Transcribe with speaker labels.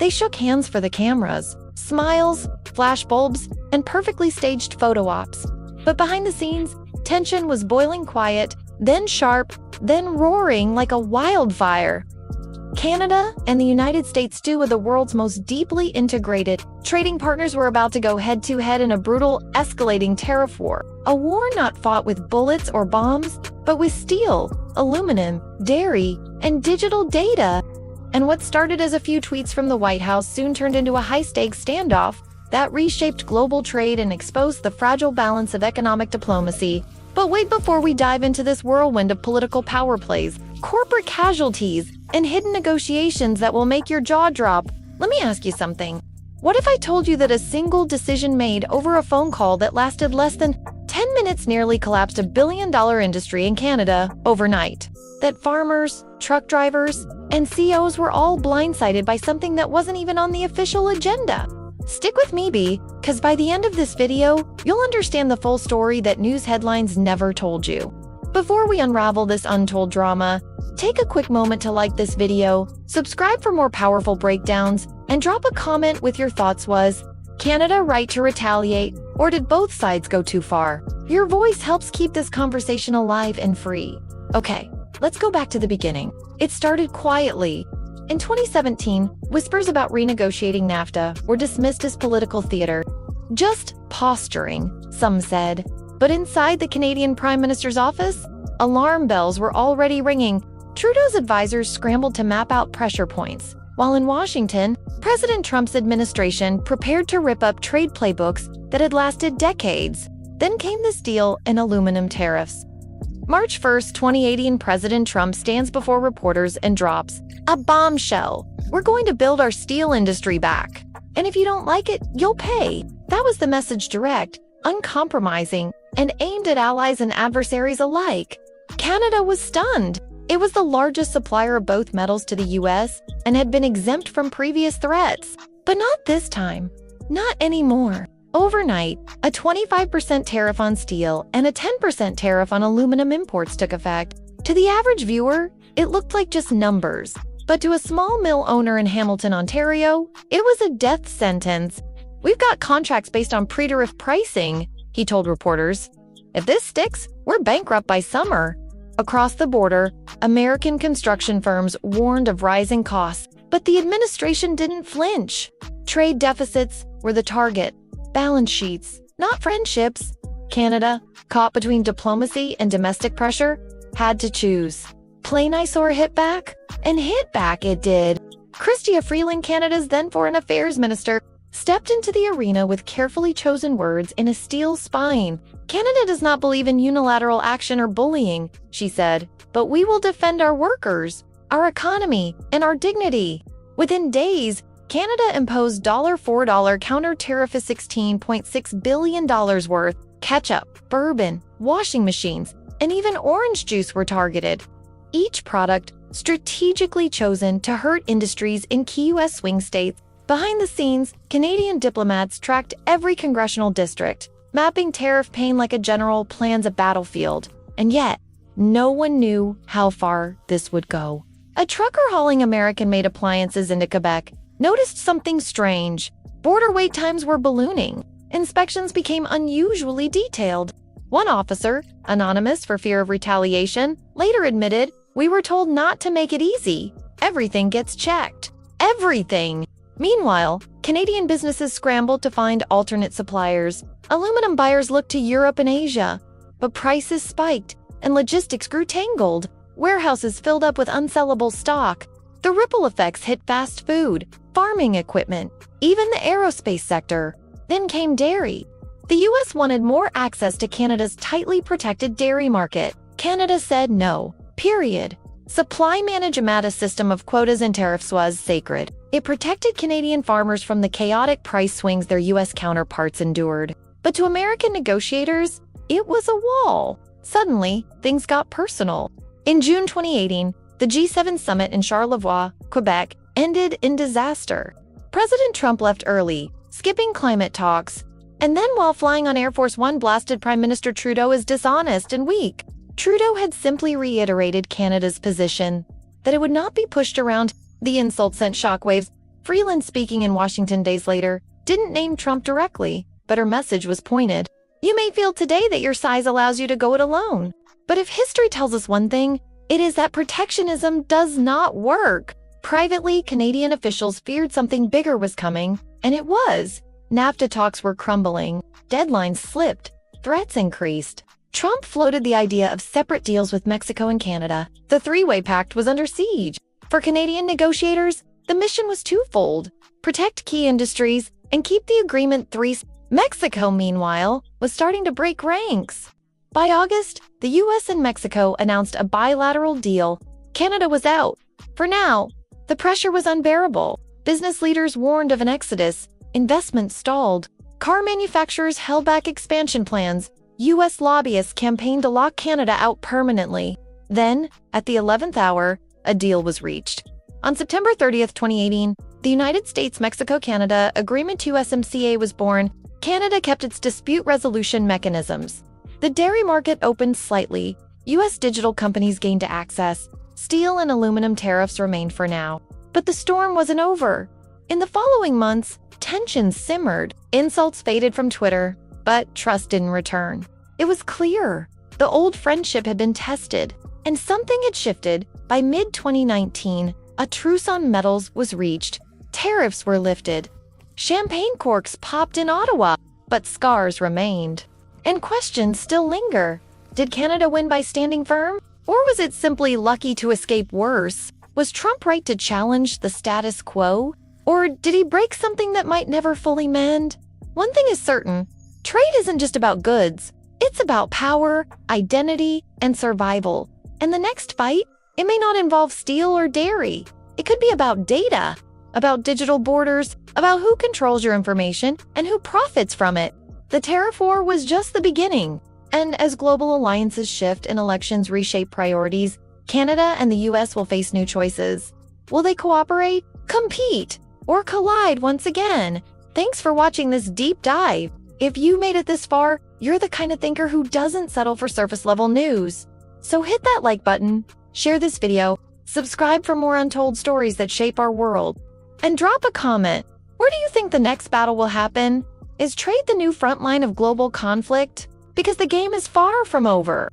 Speaker 1: They shook hands for the cameras, smiles, flashbulbs, and perfectly staged photo ops. But behind the scenes, tension was boiling quiet, then sharp, then roaring like a wildfire. Canada and the United States, two of the world's most deeply integrated trading partners, were about to go head-to-head in a brutal, escalating tariff war. A war not fought with bullets or bombs, but with steel, aluminum, dairy, and digital data. And what started as a few tweets from the White House soon turned into a high-stakes standoff that reshaped global trade and exposed the fragile balance of economic diplomacy. But wait, before we dive into this whirlwind of political power plays, corporate casualties, and hidden negotiations that will make your jaw drop, let me ask you something. What if I told you that a single decision made over a phone call that lasted less than 10 minutes nearly collapsed a billion-dollar industry in Canada overnight? That farmers, truck drivers, and CEOs were all blindsided by something that wasn't even on the official agenda. Stick with me, because by the end of this video, you'll understand the full story that news headlines never told you. Before we unravel this untold drama, take a quick moment to like this video, subscribe for more powerful breakdowns, and drop a comment with your thoughts. Was Canada right to retaliate, or did both sides go too far? Your voice helps keep this conversation alive and free. Okay, let's go back to the beginning. It started quietly. In 2017, whispers about renegotiating NAFTA were dismissed as political theater. Just posturing, some said. But inside the Canadian Prime Minister's office, alarm bells were already ringing. Trudeau's advisors scrambled to map out pressure points, while in Washington, President Trump's administration prepared to rip up trade playbooks that had lasted decades. Then came this deal in aluminum tariffs. March 1st, 2018, President Trump stands before reporters and drops a bombshell. We're going to build our steel industry back. And if you don't like it, you'll pay. That was the message, direct, uncompromising, and aimed at allies and adversaries alike. Canada was stunned. It was the largest supplier of both metals to the U.S. and had been exempt from previous threats. But not this time. Not anymore. Overnight, a 25% tariff on steel and a 10% tariff on aluminum imports took effect. To the average viewer, it looked like just numbers. But to a small mill owner in Hamilton, Ontario, it was a death sentence. "We've got contracts based on pre-tariff pricing," he told reporters. "If this sticks, we're bankrupt by summer." Across the border, American construction firms warned of rising costs, but the administration didn't flinch. Trade deficits were the target. Balance sheets, not friendships. Canada, caught between diplomacy and domestic pressure, had to choose. Plain eyesore hit back? And hit back it did. Chrystia Freeland, Canada's then Foreign Affairs Minister, stepped into the arena with carefully chosen words in a steel spine. "Canada does not believe in unilateral action or bullying," she said, "but we will defend our workers, our economy, and our dignity." Within days, Canada imposed $4 counter tariff of $16.6 billion worth. Ketchup, bourbon, washing machines, and even orange juice were targeted. Each product strategically chosen to hurt industries in key U.S. swing states. Behind the scenes, Canadian diplomats tracked every congressional district, mapping tariff pain like a general plans a battlefield. And yet, no one knew how far this would go. A trucker hauling American-made appliances into Quebec noticed something strange. Border wait times were ballooning. Inspections became unusually detailed. One officer, anonymous for fear of retaliation, later admitted, "We were told not to make it easy. Everything gets checked. Everything." Meanwhile, Canadian businesses scrambled to find alternate suppliers. Aluminum buyers looked to Europe and Asia. But prices spiked, and logistics grew tangled. Warehouses filled up with unsellable stock. The ripple effects hit fast food, farming equipment, even the aerospace sector. Then came dairy. The U.S. wanted more access to Canada's tightly protected dairy market. Canada said no. Period. Supply management, a system of quotas and tariffs, was sacred. It protected Canadian farmers from the chaotic price swings their U.S. counterparts endured. But to American negotiators, it was a wall. Suddenly, things got personal. In June 2018, the G7 summit in Charlevoix, Quebec, ended in disaster. President Trump left early, skipping climate talks. And then while flying on Air Force One, blasted Prime Minister Trudeau as dishonest and weak. Trudeau had simply reiterated Canada's position that it would not be pushed around. The insult sent shockwaves Freeland, speaking in Washington days later, didn't name Trump directly, but her message was pointed. You may feel today that your size allows you to go it alone. But if history tells us one thing, it is that protectionism does not work. Privately, Canadian officials feared something bigger was coming, and it was. NAFTA talks were crumbling, deadlines slipped, threats increased. Trump floated the idea of separate deals with Mexico and Canada. The three-way pact was under siege. For Canadian negotiators, the mission was twofold: protect key industries and keep the agreement three. Mexico, meanwhile, was starting to break ranks. By August, the U.S. and Mexico announced a bilateral deal. Canada was out. For now, the pressure was unbearable. Business leaders warned of an exodus. Investments stalled. Car manufacturers held back expansion plans. U.S. lobbyists campaigned to lock Canada out permanently. Then, at the 11th hour, a deal was reached. On September 30th, 2018, the United States-Mexico-Canada Agreement to USMCA was born. Canada kept its dispute resolution mechanisms. The dairy market opened slightly. U.S. digital companies gained access. Steel and aluminum tariffs remained for now. But the storm wasn't over. In the following months, tensions simmered. Insults faded from Twitter, but trust didn't return. It was clear the old friendship had been tested, and something had shifted. By mid-2019, a truce on metals was reached. Tariffs were lifted. Champagne corks popped in Ottawa, but scars remained. And questions still linger. Did Canada win by standing firm? Or was it simply lucky to escape worse? Was Trump right to challenge the status quo? Or did he break something that might never fully mend? One thing is certain, trade isn't just about goods. It's about power, identity, and survival. And the next fight, it may not involve steel or dairy. It could be about data, about digital borders, about who controls your information and who profits from it. The tariff war was just the beginning. And as global alliances shift and elections reshape priorities, Canada and the U.S. will face new choices. Will they cooperate, compete, or collide once again? Thanks for watching this deep dive. If you made it this far, you're the kind of thinker who doesn't settle for surface-level news. So hit that like button, share this video, subscribe for more untold stories that shape our world, and drop a comment. Where do you think the next battle will happen? Is trade the new front line of global conflict? Because the game is far from over.